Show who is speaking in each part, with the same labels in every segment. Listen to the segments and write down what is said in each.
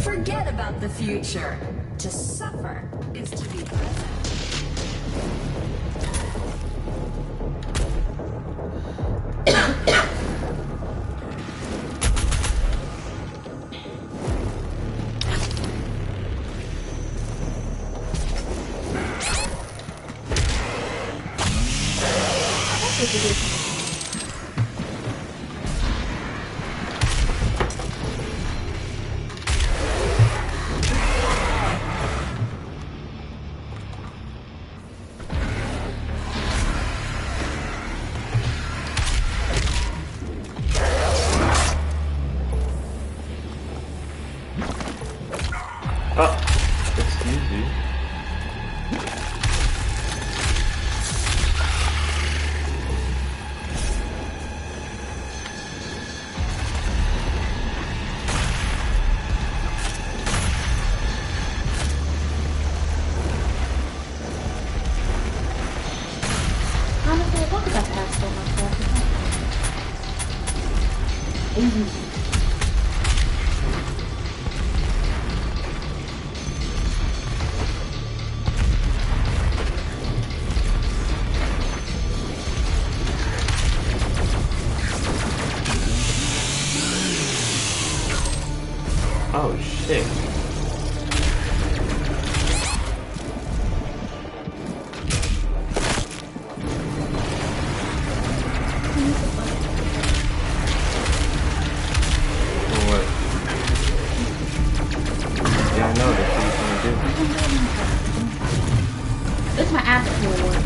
Speaker 1: Forget about the future. To suffer is to be present.
Speaker 2: Oh shit. What? Yeah, I know. That's what he's gonna do.
Speaker 3: It's my afternoon one.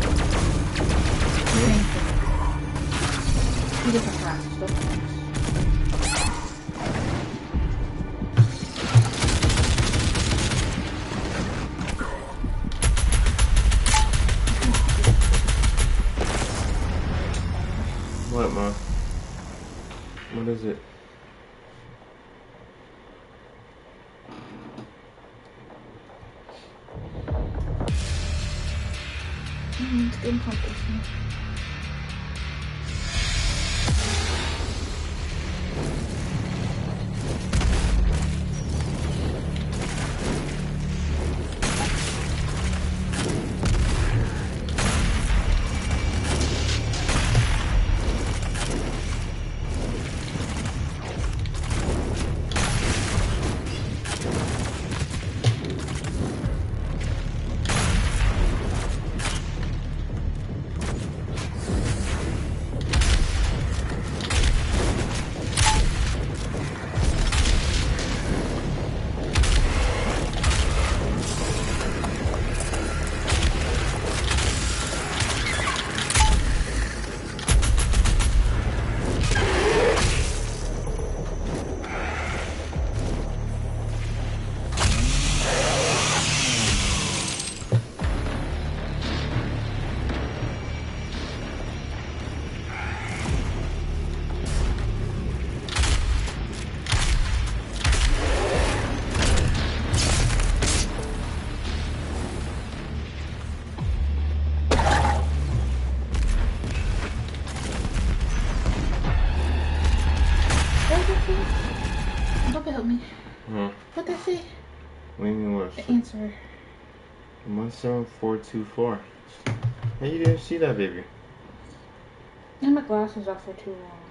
Speaker 3: Two different classes.
Speaker 2: What, Ma? What is it?
Speaker 3: It's game competition. Help me.
Speaker 2: Huh?
Speaker 3: What did I say?
Speaker 2: What do you mean what?
Speaker 3: The answer.
Speaker 2: 17424. Hey, you didn't see that, baby.
Speaker 3: And my glasses are for too long.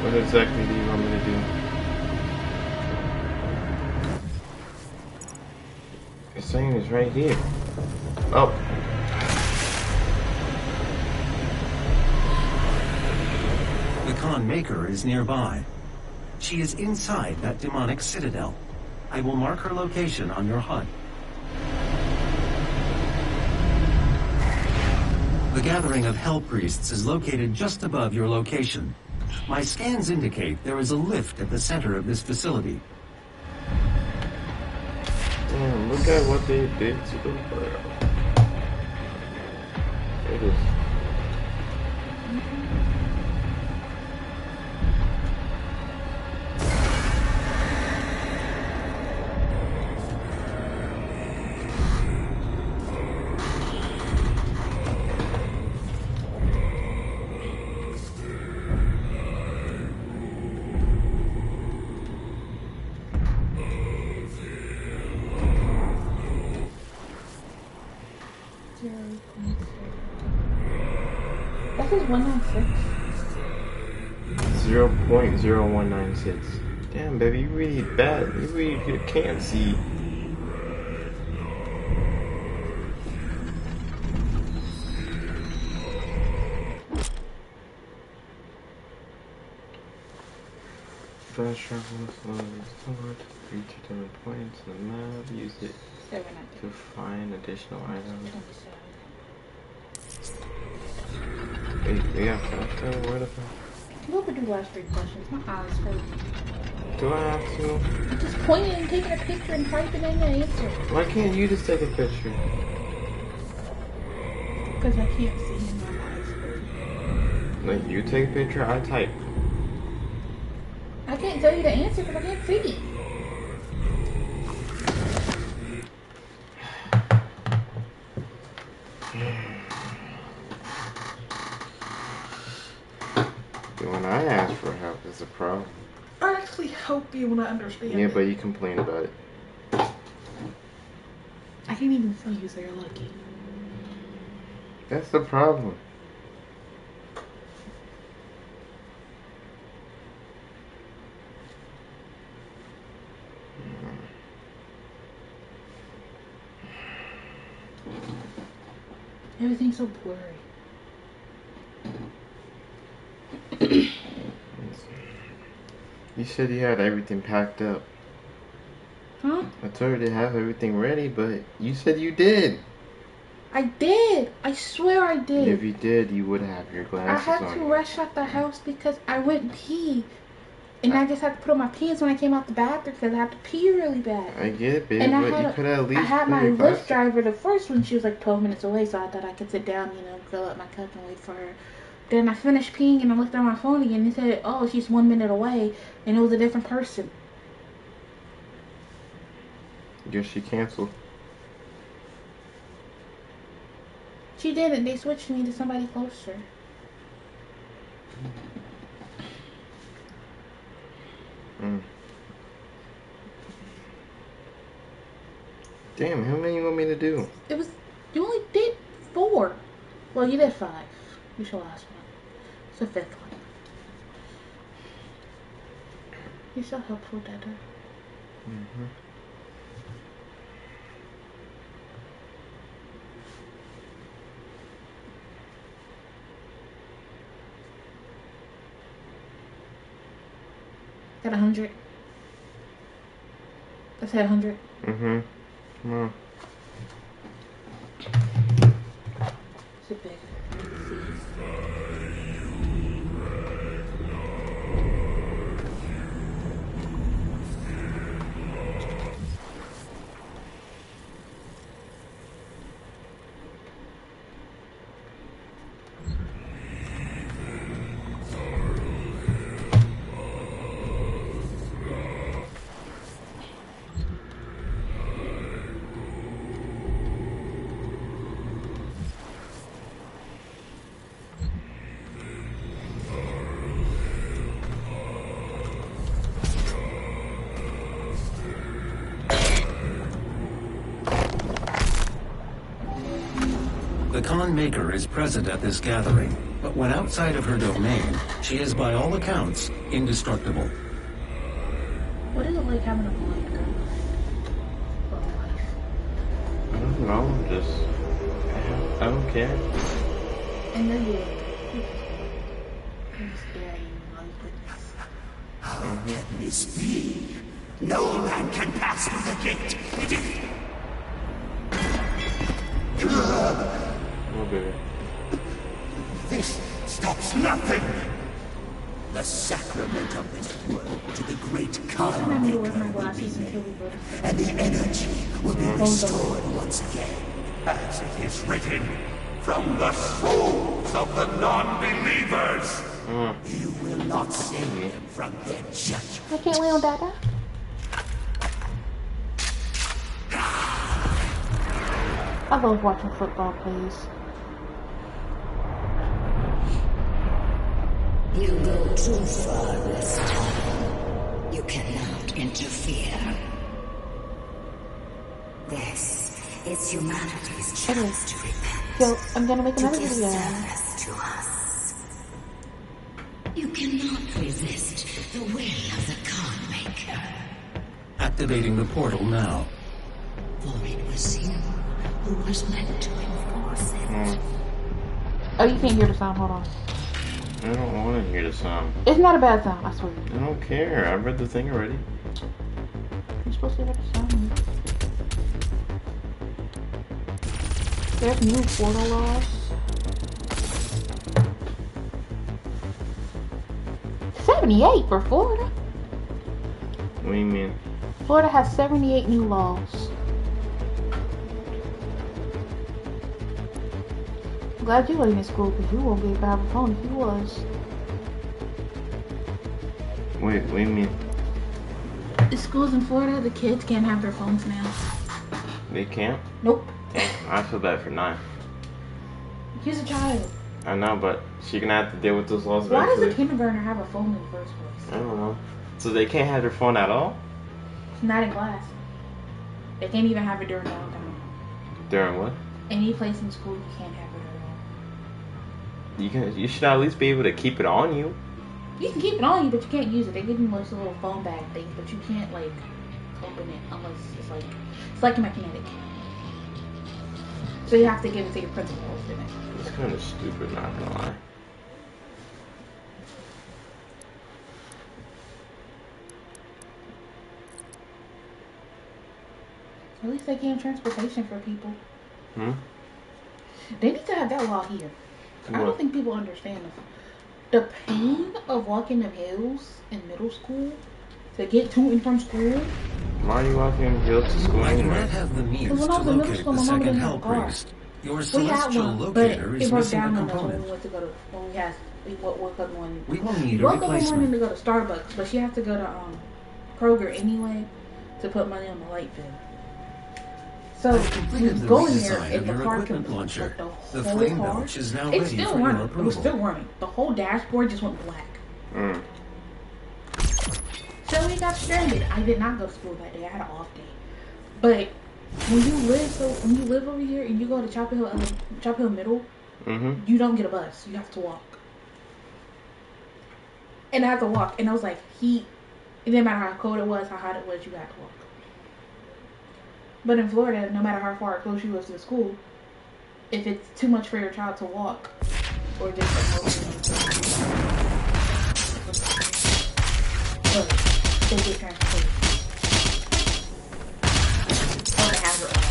Speaker 2: What exactly do you want me to do? It's saying it's right here. Oh.
Speaker 4: The Khan Maker is nearby. She is inside that demonic citadel. I will mark her location on your HUD. The gathering of Hell Priests is located just above your location. My scans indicate there is a lift at the center of this facility.
Speaker 2: Damn, look at what they did to the world. It is. 0.0196. Damn, baby, you really bad. You really can't see. Fast travel restored. Reach different points on the map. Use it to find additional items. Wait, we got fast travel? Where the fuck?
Speaker 3: You have to do the last 3 questions. My eyes hurt.
Speaker 2: Do I have to?
Speaker 3: Just pointing and taking a picture and typing in the answer.
Speaker 2: Why can't you just take a picture?
Speaker 3: Because I can't see in my eyes hurt.
Speaker 2: Like, you take a picture, I type.
Speaker 3: I can't tell you the answer because I can't see.
Speaker 2: When I ask for help, it's a problem.
Speaker 3: I actually help you when I understand.
Speaker 2: Yeah, but you complain about it.
Speaker 3: I can't even tell you, so you're lucky.
Speaker 2: That's the problem.
Speaker 3: Everything's so blurry.
Speaker 2: You said you had everything packed up.
Speaker 3: Huh?
Speaker 2: I told you to have everything ready, but you said you did.
Speaker 3: I did. I swear I did.
Speaker 2: If you did, you would have your
Speaker 3: I
Speaker 2: glasses
Speaker 3: had
Speaker 2: on.
Speaker 3: to rush out the house because I went pee. And I just had to put on my pants when I came out the bathroom because I had to pee really bad.
Speaker 2: I get it, babe,
Speaker 3: And
Speaker 2: but you could at least
Speaker 3: I had
Speaker 2: put
Speaker 3: my
Speaker 2: your
Speaker 3: Lyft
Speaker 2: glasses.
Speaker 3: driver the first one. She was like 12 minutes away, so I thought I could sit down, fill up my cup and wait for her. Then I finished peeing and I looked at my phone again and it said, oh, she's 1 minute away. And it was a different person.
Speaker 2: Guess she canceled.
Speaker 3: She didn't. They switched me to somebody closer.
Speaker 2: Damn, how many you want me to do?
Speaker 3: You only did 4. Well, you did 5. You should last one. It's the 5th one. You're so helpful, Dada.
Speaker 2: Mm-hmm.
Speaker 3: Got 100. I said 100.
Speaker 2: Mm-hmm. Come on.
Speaker 3: Is it big?
Speaker 4: The Khan Maker is present at this gathering. But when outside of her domain, she is by all accounts indestructible.
Speaker 3: What is it like having a blind girlfriend for life?
Speaker 2: I don't know. I don't care.
Speaker 3: And then you're just staring on goodness.
Speaker 5: Can this be? No man can pass through the gate.
Speaker 2: Oh, baby.
Speaker 5: This stops nothing. The sacrament of this world to the great
Speaker 3: I'm
Speaker 5: Khan
Speaker 3: going to wear my glasses until we go to sleep.
Speaker 5: and the energy will be restored once again, as it is written, from the souls of the non-believers. You will not save them from their judgment.
Speaker 3: I can't lay on Dada. I love watching football plays.
Speaker 6: You go too far this time. You cannot interfere. This is humanity's chance to repent.
Speaker 3: So, I'm gonna make
Speaker 6: To
Speaker 3: another
Speaker 6: give
Speaker 3: video.
Speaker 6: service to us. You cannot resist the will of the Khan Maker.
Speaker 4: Activating the portal now.
Speaker 6: For it was you who was meant to enforce it.
Speaker 3: Oh, you can't hear the sound. Hold on.
Speaker 2: I don't want to hear the sound.
Speaker 3: It's not a bad sound, I swear.
Speaker 2: I don't care. I read the thing already.
Speaker 3: You're supposed to hear the sound. There's new portal laws. 78 for Florida.
Speaker 2: What do you mean?
Speaker 3: Florida has 78 new laws. I'm glad you ain't in school because you won't be able to have a phone if you was.
Speaker 2: Wait, what do you mean?
Speaker 3: The schools in Florida, the kids can't have their phones now.
Speaker 2: They can't?
Speaker 3: Nope.
Speaker 2: Damn, I feel bad for 9.
Speaker 3: He's a child.
Speaker 2: I know, but she's gonna have to deal with those laws
Speaker 3: Why does
Speaker 2: eventually.
Speaker 3: a kindergartner have a phone in the first place?
Speaker 2: I don't know. So they can't have their phone at all?
Speaker 3: Not in class. They can't even have it during downtime.
Speaker 2: During what?
Speaker 3: Any place in school, you can't have it at all.
Speaker 2: You should at least be able to keep it on you.
Speaker 3: You can keep it on you, but you can't use it. They give you like a little phone bag thing, but you can't like open it unless it's like a magnetic. So you have to give it to your principal to open it.
Speaker 2: It's kind of stupid, not gonna lie.
Speaker 3: At least they gave transportation for people. They need to have that law here. I don't
Speaker 2: What?
Speaker 3: think people understand the pain of walking the hills in middle school to get to and from school.
Speaker 2: Why are you walking hill to school
Speaker 4: I do
Speaker 2: anyway?
Speaker 4: not have the means
Speaker 3: Because
Speaker 4: to
Speaker 3: when I was in middle
Speaker 4: locate
Speaker 3: school,
Speaker 4: the
Speaker 3: my mom
Speaker 4: second
Speaker 3: didn't
Speaker 4: hell
Speaker 3: have a car.
Speaker 4: priest. Your
Speaker 3: We had
Speaker 4: celestial
Speaker 3: one, but
Speaker 4: locator
Speaker 3: it
Speaker 4: is
Speaker 3: broke
Speaker 4: missing
Speaker 3: down
Speaker 4: a
Speaker 3: on us when
Speaker 4: component.
Speaker 3: we went to go to we woke up one.
Speaker 4: We will need a
Speaker 3: Woke up one morning
Speaker 4: replacement.
Speaker 3: to go to Starbucks, but she had to go to Kroger anyway to put money on the light bill. So we
Speaker 4: Completed
Speaker 3: was
Speaker 4: the
Speaker 3: going there
Speaker 4: redesign
Speaker 3: and
Speaker 4: of
Speaker 3: the
Speaker 4: your
Speaker 3: car
Speaker 4: equipment
Speaker 3: kept
Speaker 4: launcher.
Speaker 3: like
Speaker 4: The
Speaker 3: whole
Speaker 4: flame
Speaker 3: car.
Speaker 4: belch is now
Speaker 3: It's
Speaker 4: ready
Speaker 3: still
Speaker 4: for your
Speaker 3: running. It was
Speaker 4: approval.
Speaker 3: still running. The whole dashboard just went black. So we got stranded. I did not go to school that day. I had an off day. But when you live over here and you go to Chapel Hill Middle, you don't get a bus. You have to walk. And I had to walk. And I was like, it didn't matter how cold it was, how hot it was, you had to walk. But in Florida, no matter how far close you was to the school, if it's too much for your child to walk, or just they get transported. Or they have their own.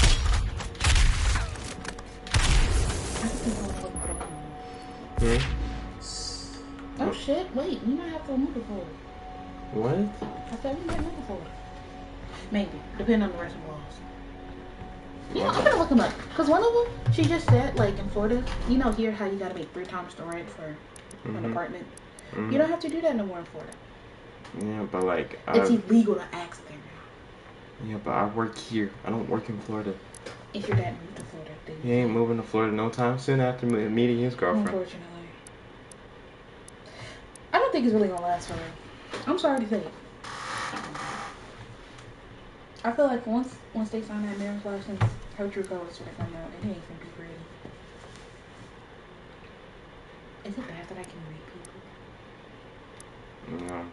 Speaker 3: Oh shit, wait, we might have to move to Florida.
Speaker 2: What?
Speaker 3: I said we might move to Florida. Maybe, depending on the rest of the laws. You know, I'm gonna look them up. Because one of them, she just said, like, in Florida, you know, here how you gotta make 3 times the rent for an apartment. You don't have to do that no more in Florida.
Speaker 2: Yeah, but like...
Speaker 3: It's illegal to ask there now.
Speaker 2: Yeah, but I work here. I don't work in Florida.
Speaker 3: If your dad moved to Florida, then
Speaker 2: He ain't moving to Florida no time soon after meeting his girlfriend.
Speaker 3: unfortunately. I don't think it's really gonna last forever. I'm sorry to say it. I feel like once they sign that marriage license, her true colors are gonna come out, and it ain't gonna be pretty. Is it bad that I can read people?
Speaker 2: No.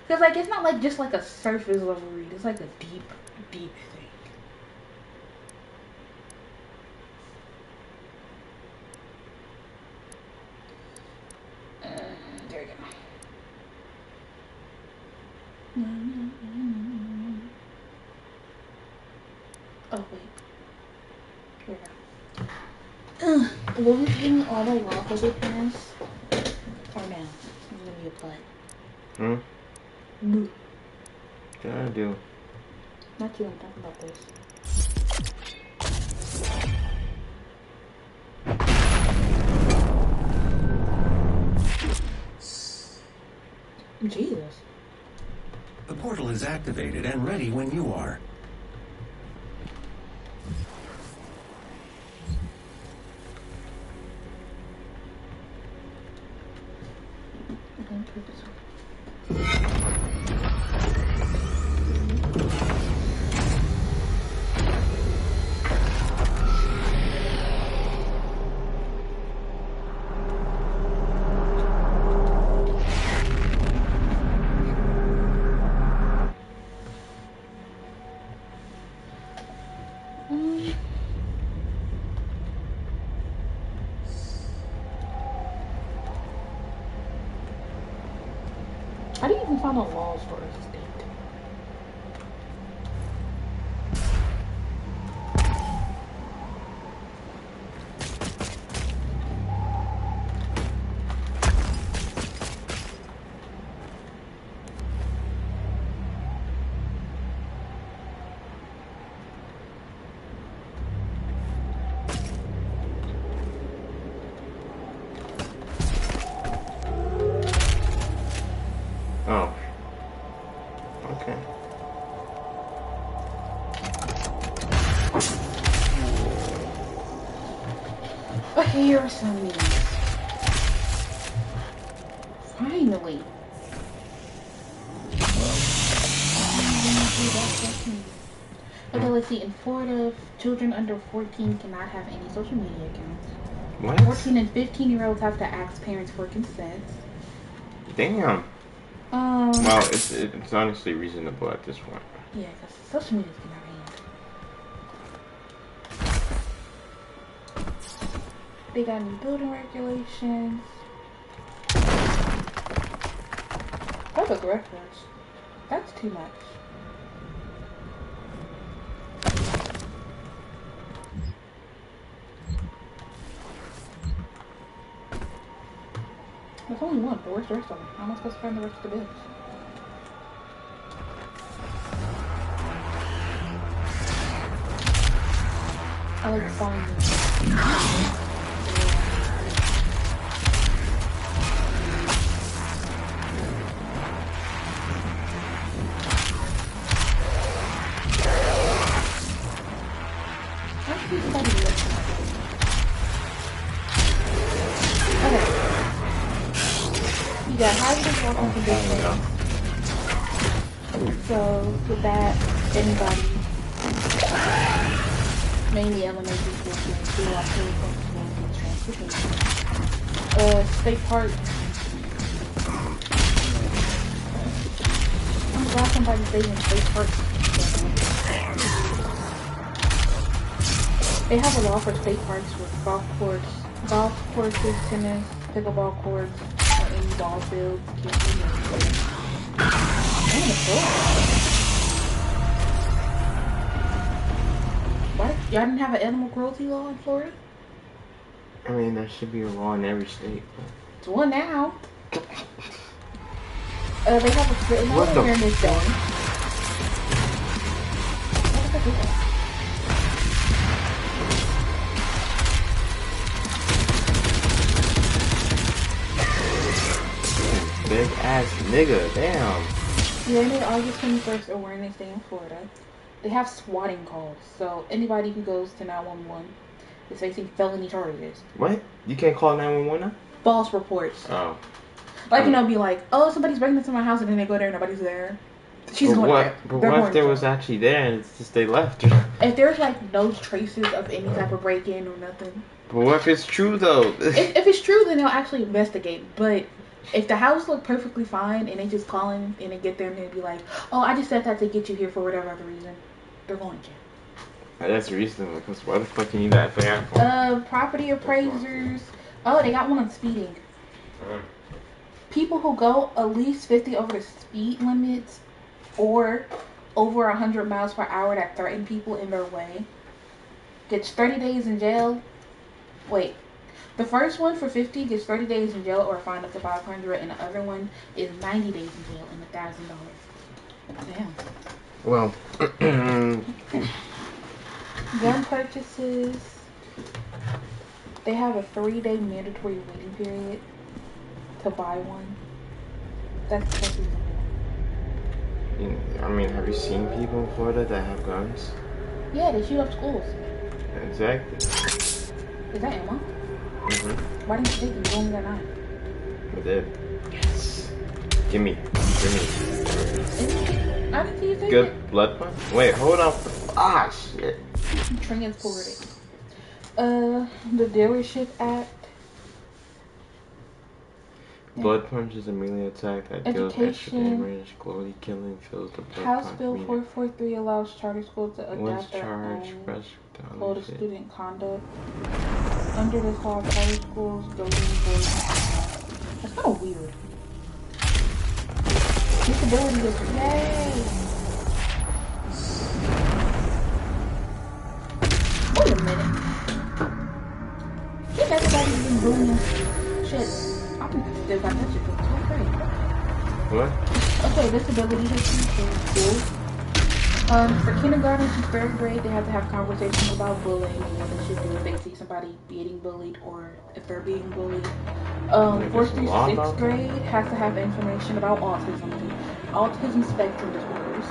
Speaker 3: Because, like, it's not, like, just, like, a surface level read. It's, like, a deep, deep thing. There we go. Oh, wait. Here we go. Will we give me all the wallpaper pins? Or no? I'm gonna be a butt.
Speaker 2: What did I do?
Speaker 3: Not you, I'm talking about this. Jesus.
Speaker 4: The portal is activated and ready when you are.
Speaker 3: How do you even find out laws for a state?
Speaker 2: Oh. Okay.
Speaker 3: Okay, here are some of these. Finally. Okay, let's see. In Florida, children under 14 cannot have any social media accounts.
Speaker 2: What?
Speaker 3: 14 and 15-year-olds have to ask parents for consent.
Speaker 2: Damn. Well, it's honestly reasonable at this point.
Speaker 3: Yeah, because social media's getting out of hand. They got new building regulations. Public records. That's too much. There's only one, but where's the rest of them? How am I supposed to find the rest of the bills? I like falling. Okay. You got hazardous walking conditions. So, with that, anybody, mainly elementary school students who are fully functional in transportation. State park. I'm glad somebody stayed in state park. They have a law for state parks with golf courses, tennis, pickleball courts, or any ball fields. What? Y'all didn't have an animal cruelty law in Florida?
Speaker 2: I mean, there should be a law in every state.
Speaker 3: It's one now. They have a written awareness day. What did I do that?
Speaker 2: Big ass nigga, damn.
Speaker 3: Yeah, they made August 21st Awareness Day in Florida. They have swatting calls, so anybody who goes to 911 is facing felony charges.
Speaker 2: What? You can't call 911 now?
Speaker 3: False reports.
Speaker 2: Oh.
Speaker 3: Like, you know, be like, oh, somebody's breaking into my house, and then they go there and nobody's there. She's going there.
Speaker 2: But what if there was actually there and it's just they left?
Speaker 3: If there's, like, no traces of any type of break-in or nothing,
Speaker 2: But what if it's true though?
Speaker 3: If it's true, then they'll actually investigate. But if the house look perfectly fine and they just call in and they get there and they be like, oh, I just said that to get you here for whatever other reason, they're going to jail.
Speaker 2: That's reasonable, because why the fuck you need that for?
Speaker 3: Property appraisers. Oh, they got one on speeding. People who go at least 50 over the speed limits or over 100 miles per hour that threaten people in their way gets 30 days in jail. Wait. The first one for 50 gets 30 days in jail or a fine up to $500, and the other one is 90 days in jail and $1,000. Damn.
Speaker 2: Well,
Speaker 3: gun purchases. They have a 3-day mandatory waiting period to buy one. That's reasonable.
Speaker 2: I mean, have you seen people in Florida that have guns?
Speaker 3: Yeah, they shoot up schools.
Speaker 2: Exactly.
Speaker 3: Is that ammo?
Speaker 2: Mm-hmm.
Speaker 3: Why didn't you take it? You only got 9.
Speaker 2: I did. Yes. Gimme.
Speaker 3: I didn't see you take
Speaker 2: Good
Speaker 3: it.
Speaker 2: blood punch? Wait, hold on. Ah, shit.
Speaker 3: Transport it. The Dealership Act.
Speaker 2: Blood punch is a melee attack that deals extra damage. Glory killing fills the blood
Speaker 3: House
Speaker 2: punch
Speaker 3: Bill
Speaker 2: meter.
Speaker 3: 443 allows charter schools to
Speaker 2: Once
Speaker 3: adopt their
Speaker 2: charged,
Speaker 3: own
Speaker 2: press
Speaker 3: code of
Speaker 2: shit.
Speaker 3: student conduct. Under this law, charter schools go in for. That's kind of weird. Disability is yay. Wait a minute. Shit, everybody's been bullying. Shit, I'm still got that shit. That's great.
Speaker 2: What?
Speaker 3: Okay, disability history in school. For kindergarten to 3rd grade, they have to have conversations about bullying and what they should do if they see somebody being bullied or if they're being bullied. 4th through 6th grade has to have information about autism spectrum disorders.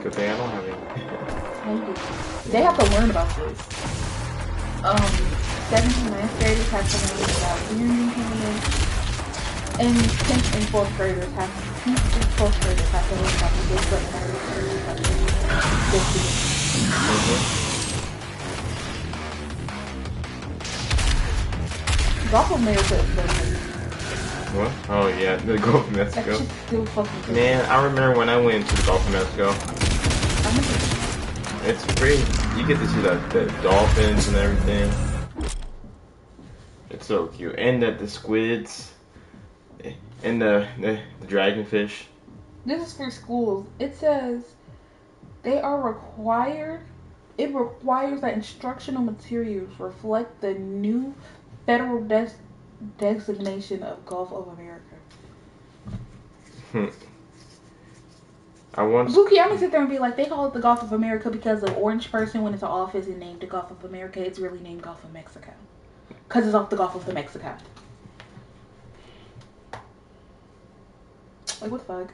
Speaker 2: Good thing I don't have any.
Speaker 3: They have to learn about this. 7th and 9th graders have to learn about hearing impairment. And 10th and 12th graders have to learn about the different Gulf of America is so good.
Speaker 2: What? Oh yeah, the Gulf of Mexico.
Speaker 3: That shit's still fucking good.
Speaker 2: Man, I remember when I went to the Gulf of Mexico. It's free. You get to see the dolphins and everything. It's so cute. And the squids. And the dragonfish.
Speaker 3: This is for schools. It says they are required. It requires that instructional materials reflect the new federal designation of Gulf of America. Buki, I'm gonna sit there and be like, they call it the Gulf of America because the orange person, when it's an office, is named the Gulf of America. It's really named Gulf of Mexico because it's off the Gulf of the Mexico. Like, what the fuck?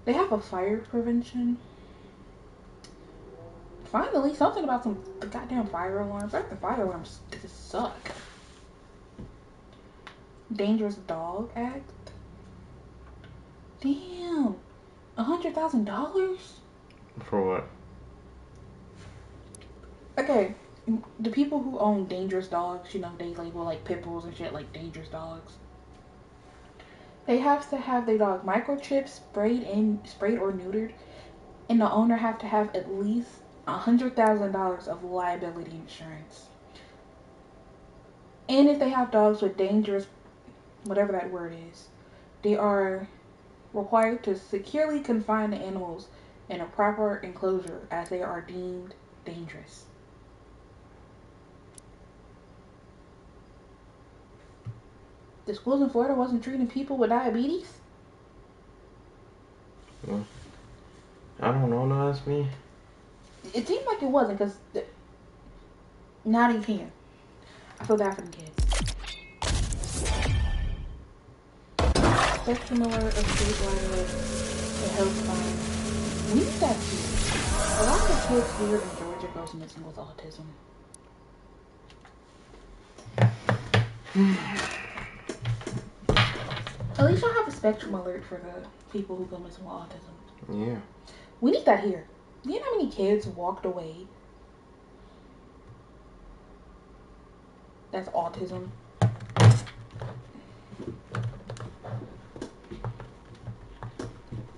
Speaker 3: They have a fire prevention. Finally, something about the goddamn fire alarms. The fire alarms just suck. Dangerous Dog Act. Damn. $100,000?
Speaker 2: For what?
Speaker 3: Okay. The people who own dangerous dogs, you know, they label like pit bulls and shit like dangerous dogs. They have to have their dog microchipped, sprayed or neutered, and the owner have to have at least $100,000 of liability insurance. And if they have dogs with dangerous, whatever that word is, they are required to securely confine the animals in a proper enclosure as they are deemed dangerous. The schools in Florida wasn't treating people with diabetes?
Speaker 2: Well, I don't know, no, that's me.
Speaker 3: It seemed like it wasn't, because now they can. I feel bad for the kids. Spectrum alert of street lighting the health fine. We need that too. A lot of kids here in Georgia goes missing with autism. At least y'all have a spectrum alert for the people who go missing with autism.
Speaker 2: Yeah.
Speaker 3: We need that here. Do you know how many kids walked away That's autism.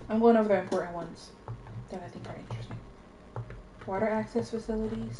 Speaker 3: I'm going over the important ones that I think are interesting. Water access facilities.